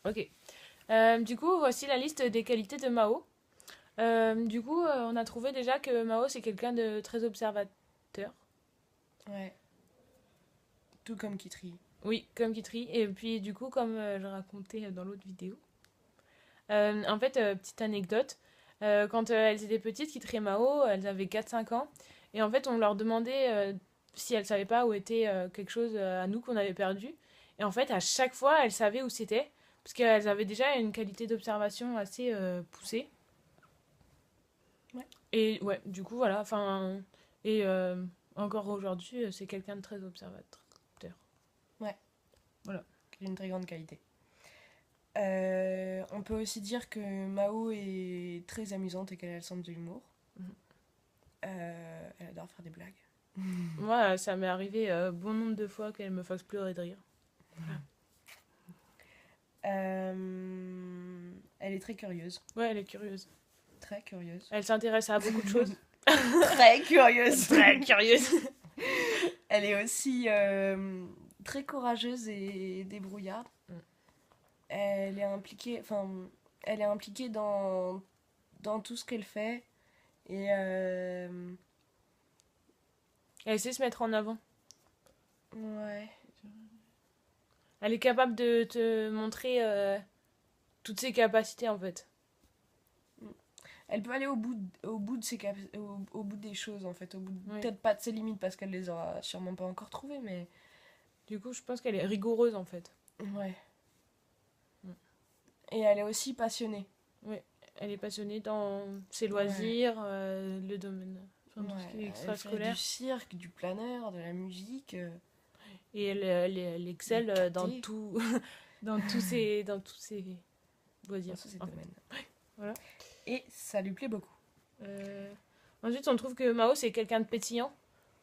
Ok. Du coup, voici la liste des qualités de Mao. On a trouvé déjà que Mao, c'est quelqu'un de très observateur. Ouais. Tout comme Kitri. Oui, comme Guitry. Et puis, du coup, comme je racontais dans l'autre vidéo. Petite anecdote. Quand elles étaient petites, Guitry et Mao, elles avaient 4-5 ans. Et en fait, on leur demandait si elles savaient pas où était quelque chose à nous qu'on avait perdu. Et en fait, à chaque fois, elles savaient où c'était. Parce qu'elles avaient déjà une qualité d'observation assez poussée. Ouais. Et ouais, du coup, voilà. Enfin, et encore aujourd'hui, c'est quelqu'un de très observateur. Ouais. Voilà. Une très grande qualité. On peut aussi dire que Mao est très amusante et qu'elle a le sens de l'humour. Mhm. Elle adore faire des blagues. Moi, ça m'est arrivé bon nombre de fois qu'elle me fasse pleurer de rire. Elle est très curieuse. Ouais, elle est curieuse. Très curieuse. Elle s'intéresse à beaucoup de choses. Très curieuse. Très curieuse. Elle est aussi très courageuse et débrouillarde. Mm. Elle est impliquée dans tout ce qu'elle fait. Et Elle sait se mettre en avant. ouais. Elle est capable de te montrer toutes ses capacités en fait. Elle peut aller au bout de au bout des choses en fait, Oui. peut-être pas de ses limites parce qu'elle les aura sûrement pas encore trouvées, mais Du coup, je pense qu'elle est rigoureuse en fait. ouais. Mm. Et elle est aussi passionnée. Oui. Elle est passionnée dans ses Ouais. loisirs, le domaine, enfin, tout ce qui est Ouais. Elle fait du extrascolaire. cirque, du plein air, de la musique. Et elle excelle dans Dictée. tout, dans tous ses loisirs. Dans tous ces En fait. domaines. Voilà. Et ça lui plaît beaucoup. Euh, Ensuite, on trouve que Mao, c'est quelqu'un de pétillant,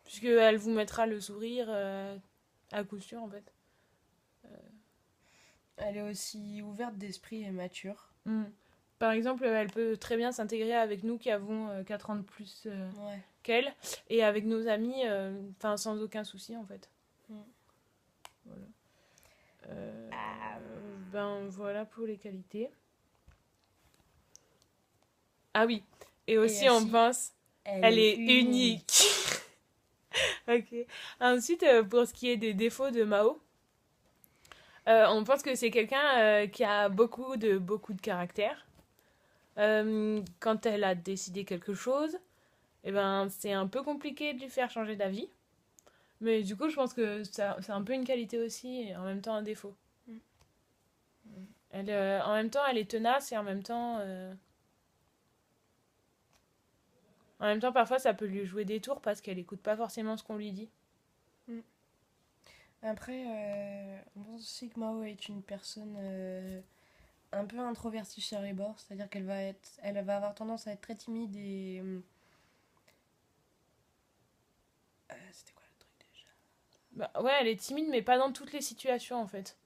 puisqu'elle vous mettra le sourire à coup sûr, en fait. Elle est aussi ouverte d'esprit et mature. Mm. Par exemple, elle peut très bien s'intégrer avec nous qui avons 4 ans de plus Ouais. qu'elle, et avec nos amis, sans aucun souci, en fait. Mm. Voilà. Ben voilà pour les qualités. Ah oui, et aussi on pense, elle est unique. Ok. Ensuite, pour ce qui est des défauts de Mao, on pense que c'est quelqu'un qui a beaucoup de caractère. Quand elle a décidé quelque chose, eh ben, c'est un peu compliqué de lui faire changer d'avis. Mais du coup, je pense que c'est un peu une qualité aussi et en même temps un défaut. Mm. En même temps, elle est tenace et en même temps, parfois, ça peut lui jouer des tours parce qu'elle écoute pas forcément ce qu'on lui dit. Mm. Après, on pense aussi que Mao est une personne un peu introvertie sur les bords, c'est-à-dire elle va avoir tendance à être très timide et c'était quoi le truc déjà? Bah, ouais, elle est timide, mais pas dans toutes les situations en fait.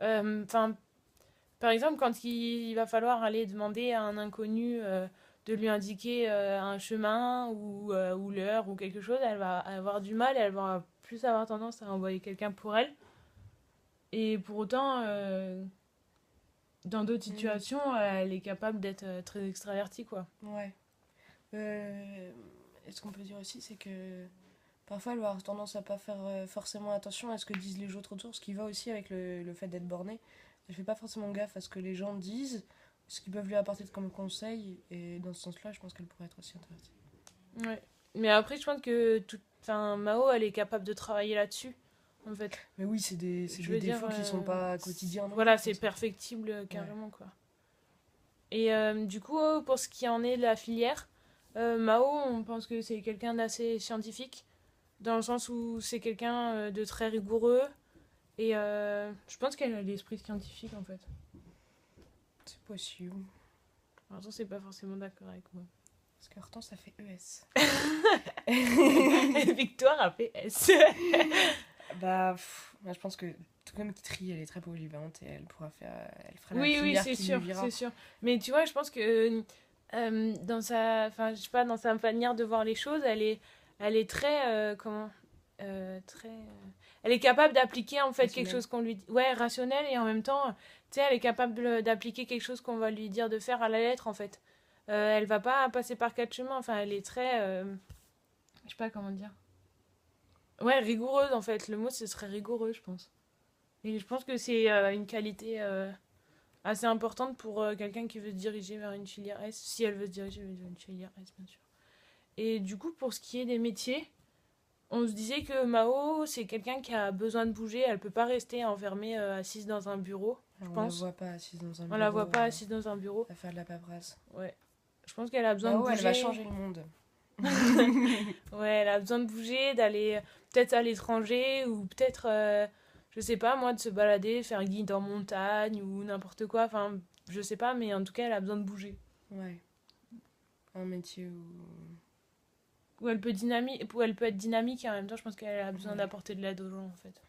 Enfin, par exemple, quand il va falloir aller demander à un inconnu de lui indiquer un chemin ou l'heure ou quelque chose, elle va avoir du mal, elle va plus avoir tendance à envoyer quelqu'un pour elle. Et pour autant, dans d'autres Mm. situations, elle est capable d'être très extravertie, quoi. Ouais. Et ce qu'on peut dire aussi, c'est que parfois elle va avoir tendance à pas faire forcément attention à ce que disent les autres autour, ce qui va aussi avec le fait d'être bornée. Elle fait pas forcément gaffe à ce que les gens disent, ce qu'ils peuvent lui apporter comme conseil, et dans ce sens-là, je pense qu'elle pourrait être aussi intéressante. Ouais. Mais après, je pense que Mao, elle est capable de travailler là-dessus, en fait. Mais oui, c'est Je des veux dire, défauts qui sont pas quotidiens non voilà, plus, c'est comme ça. perfectible Ouais. carrément, quoi. Et du coup, pour ce qui en est de la filière, Mao, on pense que c'est quelqu'un d'assez scientifique, dans le sens où c'est quelqu'un de très rigoureux, et je pense qu'elle a l'esprit scientifique, en fait. C'est possible. Pourtant, c'est pas forcément d'accord avec moi. Parce que Hortense, ça fait ES. Victoire a fait S. Moi, je pense que tout comme Kitri, elle est très polyvalente et elle fera la Oui, oui, filière c'est qui lui sûr, vira. c'est sûr. Mais tu vois, je pense que je sais pas, dans sa manière de voir les choses, elle est très, comment, très... Elle est capable d'appliquer, en fait, Rationnelle. quelque chose qu'on lui dit. Ouais, rationnelle, et en même temps, tu sais, elle est capable d'appliquer quelque chose qu'on va lui dire de faire à la lettre, en fait. Elle va pas passer par quatre chemins. Enfin, elle est très... je sais pas comment dire. Ouais, rigoureuse, en fait. Le mot, ce serait rigoureux, je pense. Et je pense que c'est une qualité assez importante pour quelqu'un qui veut se diriger vers une filière S, si elle veut se diriger vers une filière S, bien sûr. Et du coup, pour ce qui est des métiers, on se disait que Mao, c'est quelqu'un qui a besoin de bouger. Elle peut pas rester enfermée, assise dans un bureau, je On la pense. voit pas assise dans un On bureau. la voit pas assise dans un bureau. À faire de la paperasse. Ouais. Je pense qu'elle a besoin de Mao, bouger. elle va changer le monde. Ouais, elle a besoin de bouger, d'aller peut-être à l'étranger ou peut-être, je sais pas moi, de se balader, faire guide en montagne ou n'importe quoi. Enfin, je sais pas, mais en tout cas, elle a besoin de bouger. Ouais. Un métier où... Où elle peut être dynamique et en même temps, je pense qu'elle a besoin Ouais. d'apporter de l'aide aux gens en fait.